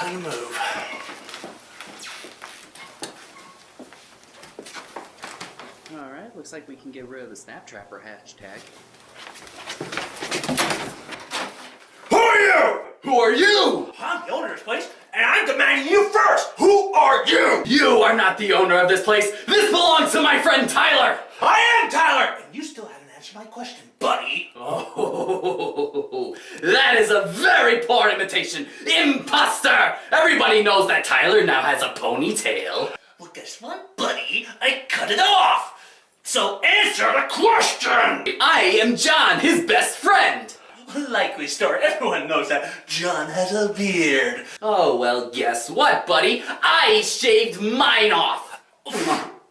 time to move. Alright, looks like we can get rid of the Snap Trapper hashtag. Who are you? Who are you? I'm the owner of this place, and I'm demanding you first! Who are you? You are not the owner of this place. This belongs to my friend Tyler. I am Tyler! And you still haven't answered my question, buddy. Oh, that is a very poor imitation. Imposter! Everybody knows that Tyler now has a ponytail. Well, guess what, buddy? I cut it off! So answer the question! I am John, his best friend. Likely story. Everyone knows that John has a beard. Oh, well, guess what, buddy? I shaved mine off.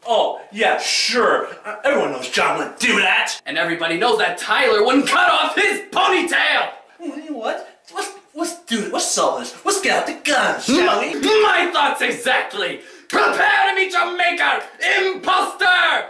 Oh, yeah, sure. Everyone knows John wouldn't do that. And everybody knows that Tyler wouldn't cut off his ponytail. You know what? Let's do it. Let's solve this. Let's get out the guns, shall we? My thoughts exactly. Prepare to meet your maker, imposter!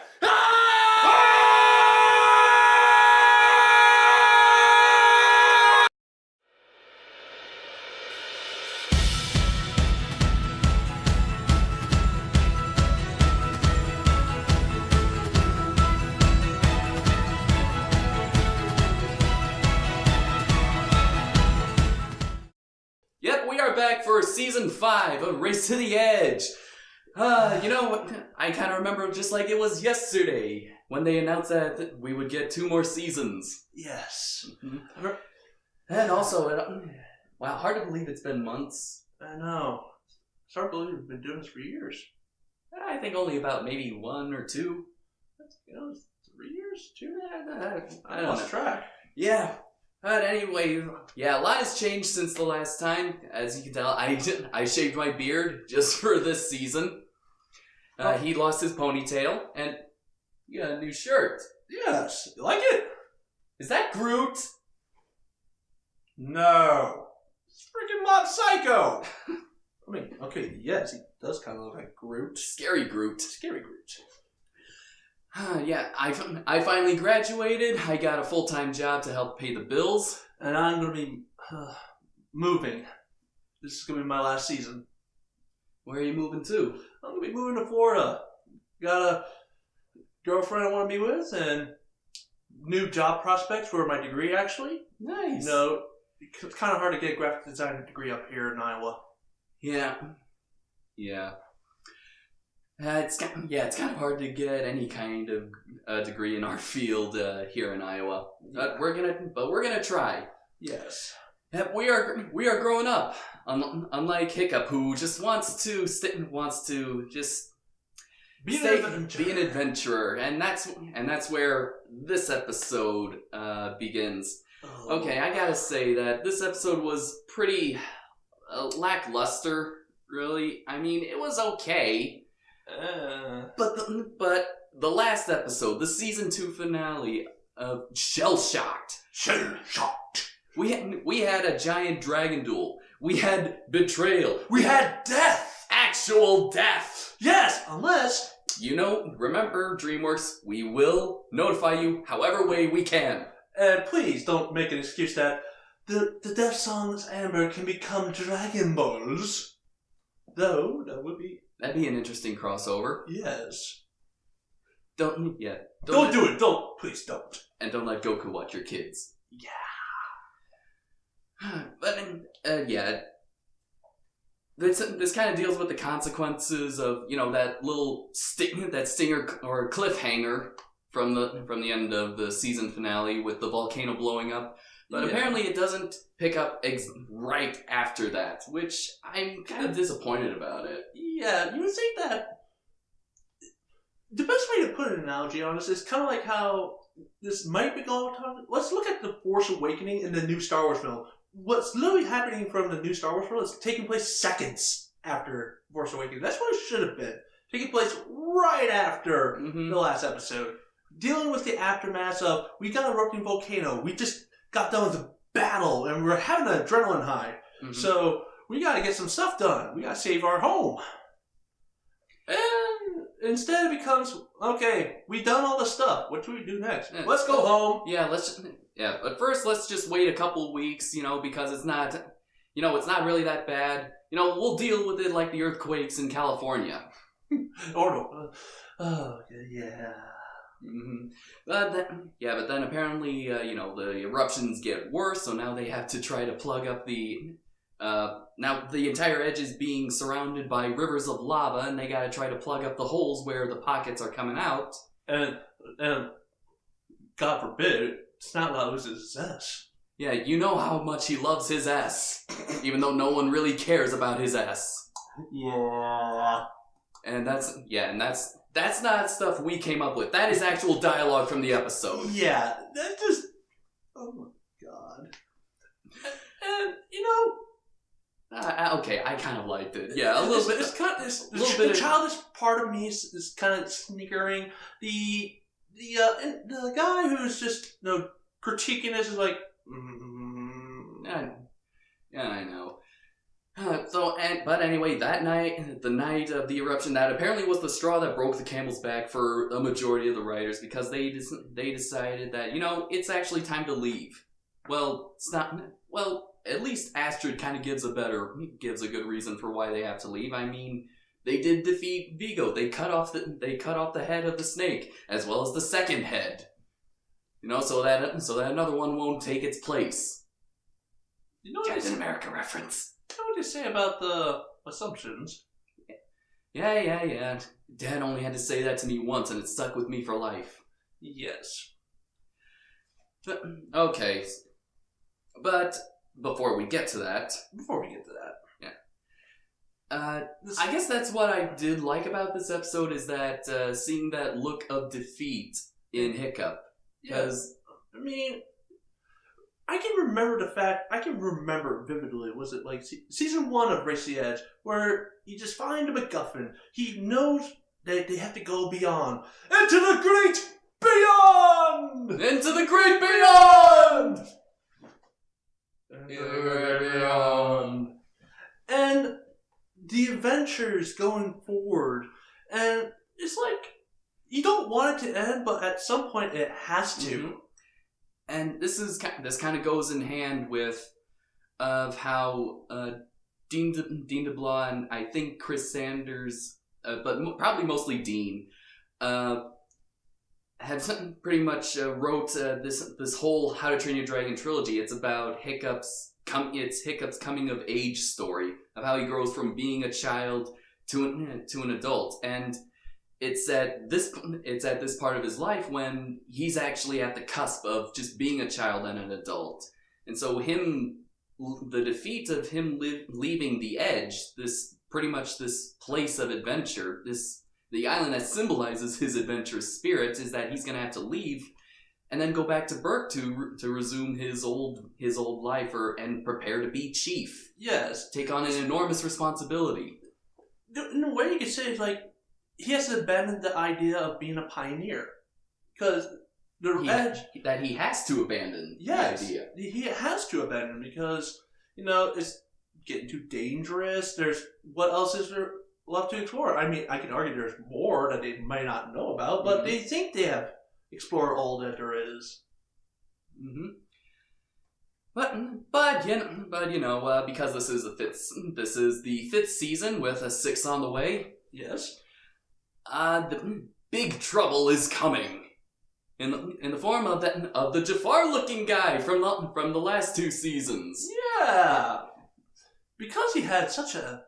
Yep, we are back for season 5 of Race to the Edge. You know, I kind of remember just like it was yesterday when they announced that we would get 2 more seasons. Yes. Mm-hmm. And also, wow, hard to believe it's been months. I know. It's hard to believe we've been doing this for years. I think only about maybe 1 or 2. You know, 3 years? 2? I don't know. Track. Yeah. But anyway, yeah, a lot has changed since the last time. As you can tell, I shaved my beard just for this season. He lost his ponytail, and you got a new shirt. Yes. You like it? Is that Groot? No. It's freaking Mob Psycho. I mean, okay, yes, he does kind of look like Groot. Scary Groot. Scary Groot. Yeah, I finally graduated. I got a full-time job to help pay the bills. And I'm going to be moving. This is going to be my last season. Where are you moving to? I'm going to be moving to Florida. Got a girlfriend I want to be with, and new job prospects for my degree, actually. Nice. You know, it's kind of hard to get a graphic design degree up here in Iowa. Yeah. Yeah. It's kind of hard to get any kind of degree in our field here in Iowa. But we're gonna try. Yes. Yep, we are growing up. Unlike Hiccup, who just wants to just be an adventurer, and that's where this episode begins. Oh. Okay, I gotta say that this episode was pretty lackluster. Really, I mean, it was okay. But the last episode, the season 2 finale of Shell Shocked. We had a giant dragon duel. We had betrayal. We had death. Actual death. Yes, unless remember DreamWorks, we will notify you however way we can. And please don't make an excuse that the death songs Amber can become Dragon Balls. Though That'd be an interesting crossover. Yes. Don't do it. Please don't. And don't let Goku watch your kids. Yeah. But yeah. This kind of deals with the consequences of that little stinger or cliffhanger from the end of the season finale with the volcano blowing up. But apparently it doesn't pick up right after that, which I'm kind of disappointed about it. Yeah, you would think that. The best way to put an analogy on this is kind of like how this might be going on. Let's look at The Force Awakening in the new Star Wars film. What's literally happening from the new Star Wars film is taking place seconds after Force Awakening. That's what it should have been. Taking place right after the last episode. Dealing with the aftermath of, we got an erupting volcano. We just got done with the battle, and we're having an adrenaline high. Mm-hmm. So we got to get some stuff done. We got to save our home. And instead it becomes, okay, we done all the stuff. What do we do next? Let's go home. Yeah, but first let's just wait a couple weeks, because it's not, it's not really that bad. We'll deal with it like the earthquakes in California. Or no. Yeah. Mm-hmm. But then apparently, the eruptions get worse, so now they have to try to plug up the... now the entire edge is being surrounded by rivers of lava, and they gotta try to plug up the holes where the pockets are coming out. And God forbid, Snot loses his S. Yeah, you know how much he loves his S, even though no one really cares about his S. Yeah. And that's not stuff we came up with. That is actual dialogue from the episode. Yeah, that just... Oh my god. And, okay, I kind of liked it. Yeah, a little bit. It's kind of the childish part of me is kind of snickering. The guy who's just critiquing this is like, Yeah, I know. But anyway, that night, the night of the eruption, that apparently was the straw that broke the camel's back for a majority of the writers, because they decided that, it's actually time to leave. Well, it's not... Well, at least Astrid kind of gives a good reason for why they have to leave. I mean, they did defeat Vigo. They cut off the head of the snake, as well as the second head. So that another one won't take its place. Captain America reference. You know what they say about the assumptions? Yeah. Dad only had to say that to me once, and it stuck with me for life. Yes. Okay. But before we get to that... I guess that's what I did like about this episode, is that seeing that look of defeat in Hiccup. Because... I mean... I can remember vividly, was it like season 1 of Race to the Edge, where you just find a MacGuffin. He knows that they have to go beyond. Into the great beyond! Into the great beyond! Beyond. And the adventures going forward. And it's like, you don't want it to end, but at some point it has to. Mm-hmm. And this kind of goes in hand with of how Dean DeBlois and I think Chris Sanders, but probably mostly Dean, had pretty much wrote this whole How to Train Your Dragon trilogy. It's about Hiccup's coming of age story of how he grows from being a child to an adult. And it's at this part of his life when he's actually at the cusp of just being a child and an adult. And so the defeat of him leaving the edge, this place of adventure, the island that symbolizes his adventurous spirit, is that he's going to have to leave and then go back to Berk to resume his old life and prepare to be chief. Yes. Take on an enormous responsibility. In a way, you could say it's like, he has to abandon the idea of being a pioneer. Because that he has to abandon the idea. He has to abandon because, it's getting too dangerous. What else is there left to explore? I mean, I can argue there's more that they might not know about, but they think they have explored all that there is. Mm-hmm. But because this is the 5th season with a 6th on the way. Yes. The big trouble is coming, in the form of the Jafar-looking guy from the last 2 seasons. Yeah, because he had such a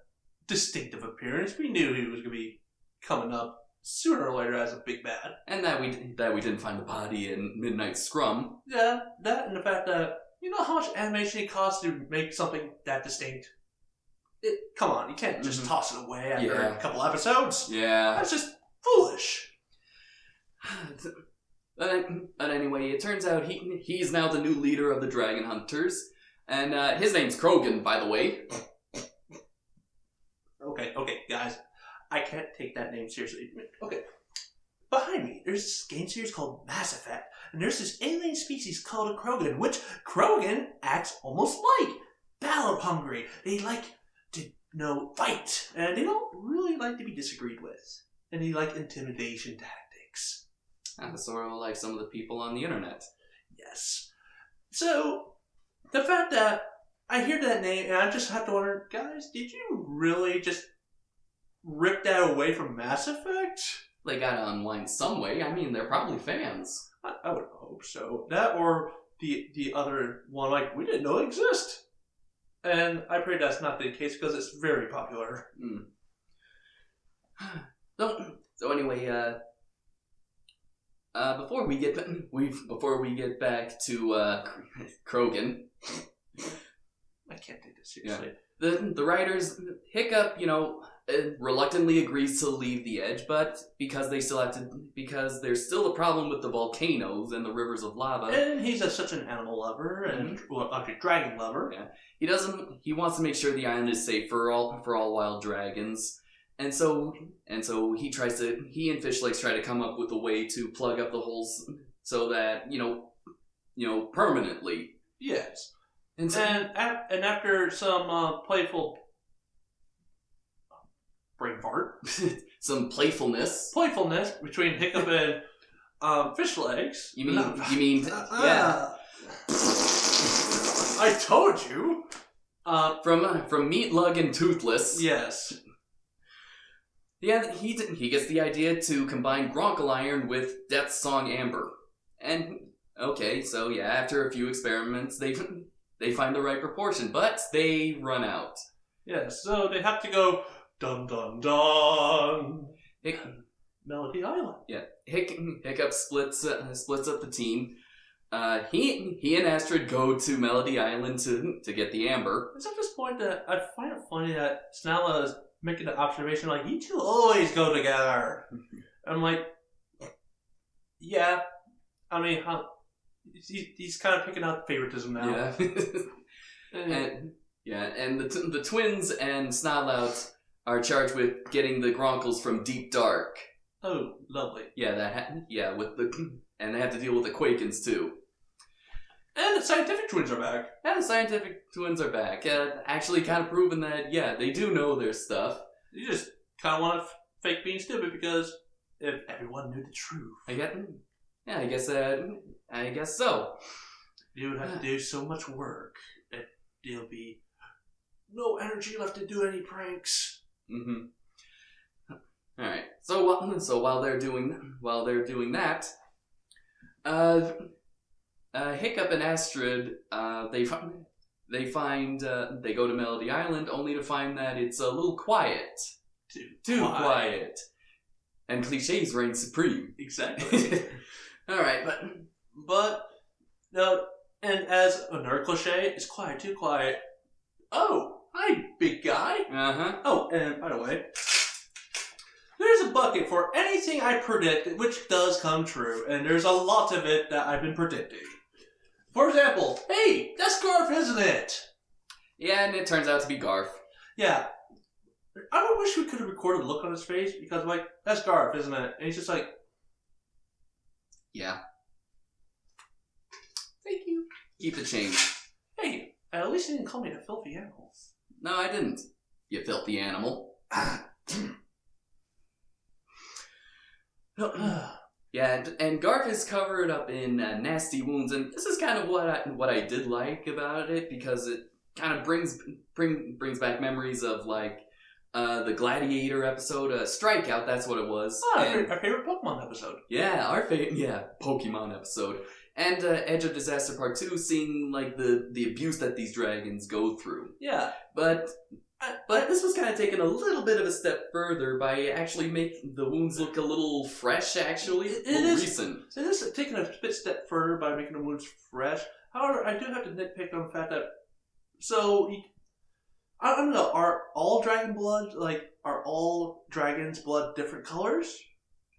distinctive appearance, we knew he was going to be coming up sooner or later as a big bad. And that we didn't find the body in Midnight Scrum. Yeah, that and the fact that how much animation it costs to make something that distinct. Come on, you can't just toss it away after a couple episodes. Yeah. That's just foolish. But anyway, it turns out he's now the new leader of the Dragon Hunters. And his name's Krogan, by the way. Okay, guys. I can't take that name seriously. Okay. Behind me, there's this game series called Mass Effect. And there's this alien species called a Krogan, which Krogan acts almost like battle hungry. They like to fight, and they don't really like to be disagreed with, and they like intimidation tactics. Sort of like some of the people on the internet. Yes. So the fact that I hear that name, and I just have to wonder, guys, did you really just rip that away from Mass Effect? They gotta unwind some way. I mean, they're probably fans. I would hope so. That or the other one, like, we didn't know it exist. And I pray that's not the case because it's very popular. So anyway, before we get back to Krogan, I can't take this seriously. Yeah. The writers, Hiccup, reluctantly agrees to leave the Edge, but because there's still a problem with the volcanoes and the rivers of lava. And he's such an animal lover and dragon lover. Yeah, he wants to make sure the island is safe for all wild dragons. And so he and Fishlegs try to come up with a way to plug up the holes so that, permanently. Yes. And after some playful brain fart, some playfulness between Hiccup and Fishlegs. You mean yeah. I told you. From Meat Lug and Toothless. Yes. Yeah, he gets the idea to combine Gronkle Iron with Death Song Amber. And, okay, so yeah, after a few experiments, they find the right proportion, but they run out. Yeah, so they have to go, dun dun dun, Melody Island. Yeah, Hiccup splits up the team. He and Astrid go to Melody Island to get the amber. It's at this point that I find it funny that Snella is making the observation, like, you two always go together. I'm like, yeah. I mean, he's kind of picking out favoritism now. Yeah. And the twins and Snotlout are charged with getting the Gronkles from Deep Dark. Oh, lovely. Yeah, and they have to deal with the Quakens too. And the scientific twins are back. Actually kind of proving that, yeah, they do know their stuff. You just kind of want to fake being stupid because if everyone knew the truth. I guess so. You would have to do so much work that there'll be no energy left to do any pranks. Mm-hmm. All right. So while they're doing that, Hiccup and Astrid, they go to Melody Island only to find that it's a little quiet. Too quiet. And cliches reign supreme. Exactly. All right, but no, and as another cliche, it's quiet, too quiet. Oh, hi, big guy. Uh-huh. Oh, and by the way, there's a bucket for anything I predict, which does come true, and there's a lot of it that I've been predicting. For example, hey, that's Garf, isn't it? Yeah, and it turns out to be Garf. Yeah. I wish we could have recorded the look on his face, because, like, that's Garf, isn't it? And he's just like, yeah. Thank you. Keep the change. Hey, at least you didn't call me a filthy animal. No, I didn't. You filthy animal. Yeah, and Garf is covered up in nasty wounds, and this is kind of what I did like about it, because it kind of brings back memories of, like, the Gladiator episode, Strikeout, that's what it was. Our favorite Pokemon episode. Yeah, our favorite, Pokemon episode. And Edge of Disaster Part 2, seeing, like, the abuse that these dragons go through. Yeah. But this was kind of taken a little bit of a step further by actually making the wounds look a little fresh, actually. Recent. It is taking a step further by making the wounds fresh. However, I do have to nitpick on the fact that, I don't know, are all dragons' blood different colors?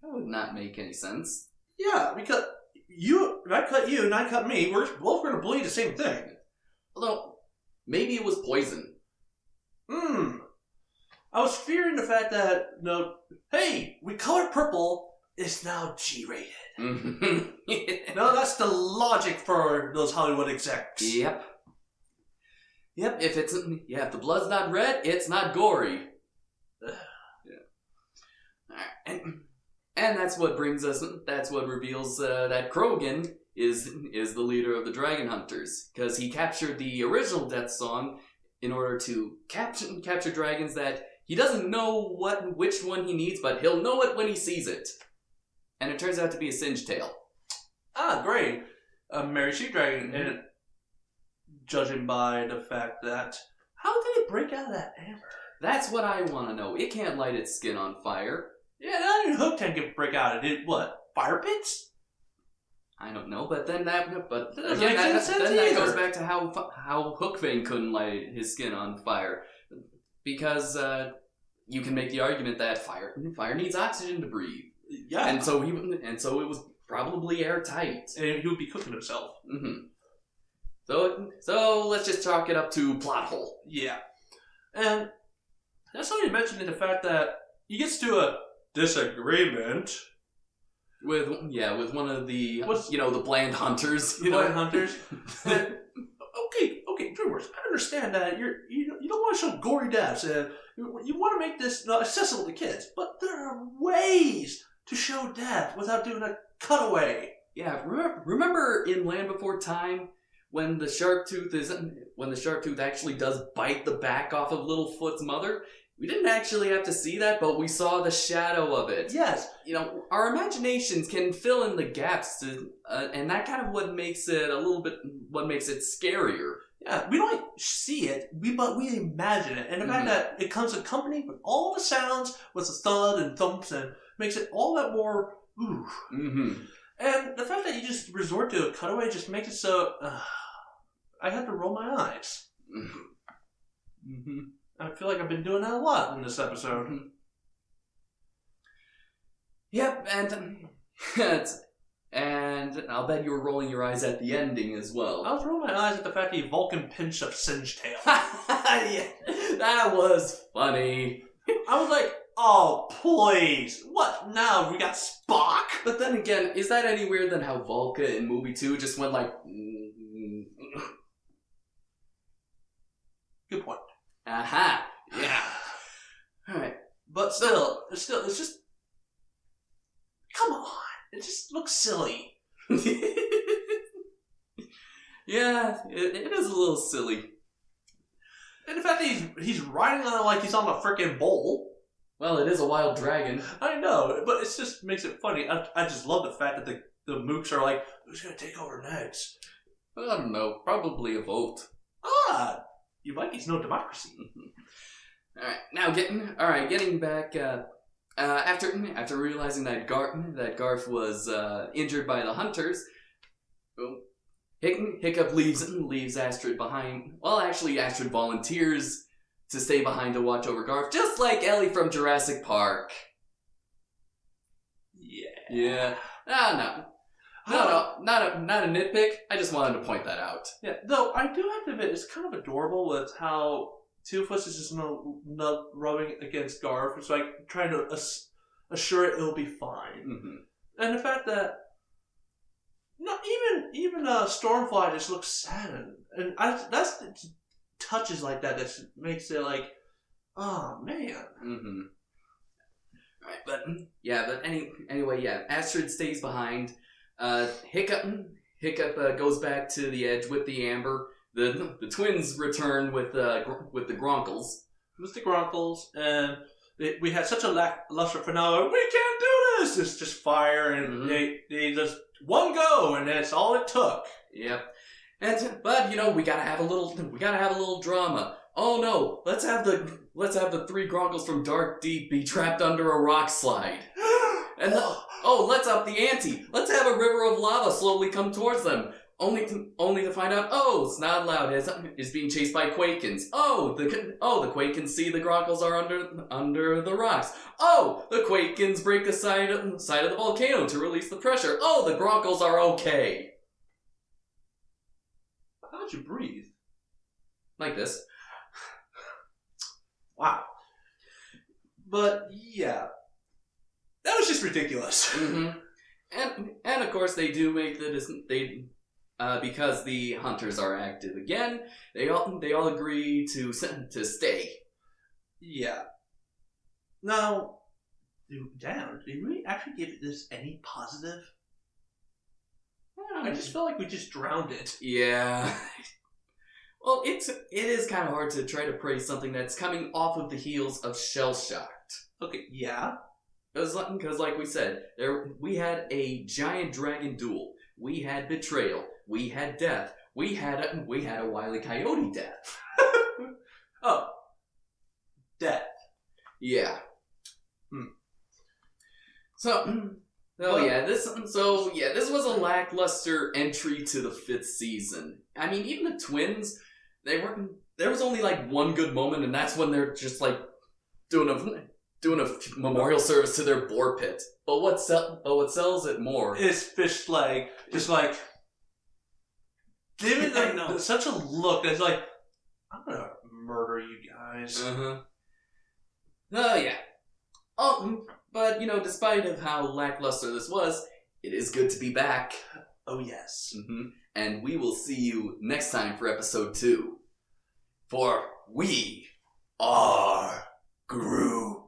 That would not make any sense. Yeah, because if I cut you and I cut me, we're both going to bleed the same thing. Although, maybe it was poison. I was fearing the fact that, hey, we colored purple, it's now G-rated. No, that's the logic for those Hollywood execs. Yep. If the blood's not red, it's not gory. Yeah. And that's what reveals that Krogan is the leader of the Dragon Hunters, because he captured the original Death Song in order to capture dragons that he doesn't know which one he needs, but he'll know it when he sees it. And it turns out to be a Singe Tail. Ah, great. A Mary Sheep Dragon. Mm-hmm. And judging by the fact that... How did it break out of that amber? That's what I want to know. It can't light its skin on fire. Yeah, not even Hook can break out of it. What? Fire pits? I don't know, but then that doesn't make sense that either. goes back to how Hookfang couldn't light his skin on fire, because you can make the argument that fire needs oxygen to breathe. Yeah. And so it was probably airtight. And he would be cooking himself. Mm-hmm. So let's just chalk it up to plot hole. Yeah. And that's something you mentioned in the fact that he gets to a disagreement With one of the What's- the bland hunters. Blind hunters. And, okay, DreamWorks. I understand that you don't want to show gory deaths. You want to make this accessible to kids, but there are ways to show death without doing a cutaway. Yeah, remember in Land Before Time when the shark tooth actually does bite the back off of Littlefoot's mother? We didn't actually have to see that, but we saw the shadow of it. Yes. Our imaginations can fill in the gaps, and that kind of what makes it scarier. Yeah, we don't see it, but we imagine it. And the fact that it comes accompanied with all the sounds, with the thud and thumps, and makes it all that more ooh. Mm-hmm. And the fact that you just resort to a cutaway just makes it so... I have to roll my eyes. Mm-hmm. I feel like I've been doing that a lot in this episode. Mm-hmm. Yep, and I'll bet you were rolling your eyes at the ending as well. I was rolling my eyes at the fact that he Vulcan pinched a Singe Tail. Yeah, that was funny. I was like, oh, please. What now? We got Spock? But then again, is that any weirder than how Volca in movie 2 just went like... Good point. Aha! Yeah. Alright. But still, it's just... Come on. It just looks silly. Yeah, it is a little silly. And the fact that he's riding on it like he's on a freaking bowl. Well, it is a wild dragon. I know, but it just makes it funny. I just love the fact that the mooks are like, who's going to take over next? I don't know, probably a vote. Ah! You Vikings know democracy. Alright, getting back, after realizing that Garth was injured by the hunters, Hiccup leaves Astrid behind. Well, actually, Astrid volunteers to stay behind to watch over Garth, just like Ellie from Jurassic Park. Yeah. No, not a nitpick. I just wanted to point that out. Yeah, though I do have to admit, it's kind of adorable with how Toothless is just not rubbing against Garth. It's like trying to assure it it'll be fine. Mm-hmm. And the fact that not even Stormfly just looks sad, and that's touches like that makes it like, oh man. Mm-hmm. Right, anyway, Astrid stays behind. Hiccup goes back to the edge with the Amber. The twins return with the Gronkles. With the Gronkles, and we had such a lackluster finale. We can't do this. It's just fire, and they just one go, and that's all it took. Yep. But we gotta have a little drama. Oh no, let's have the three Gronkles from Dark Deep be trapped under a rock slide. And let's up the ante. Let's have a river of lava slowly come towards them. Only to find out, Snodloud is being chased by Quakens. The Quakens see the Gronkles are under the rocks. The Quakens break the side of the volcano to release the pressure. The Gronkles are okay. How'd you breathe? Like this. Wow. But yeah, that was just ridiculous. Mm-hmm. And of course they do make because the hunters are active again, they all agree to stay. Yeah. Now, did we actually give this any positive? I just feel like we just drowned it. Yeah. Well, it is kind of hard to try to praise something that's coming off of the heels of Shell Shocked. Okay, yeah. Because like we said, we had a giant dragon duel. We had betrayal. We had death. We had a Wile E. Coyote death. Oh. Death. Yeah. So, this was a lackluster entry to the 5th season. I mean, even the twins, there was only like one good moment, and that's when they're just like doing a memorial service to their boar pit. But what sells it more is Fish Leg just like giving them such a look that's like, I'm gonna murder you guys. Oh yeah. Oh, but despite of how lackluster this was, it is good to be back. Oh yes. And we will see you next time for episode 2. For we are Groot.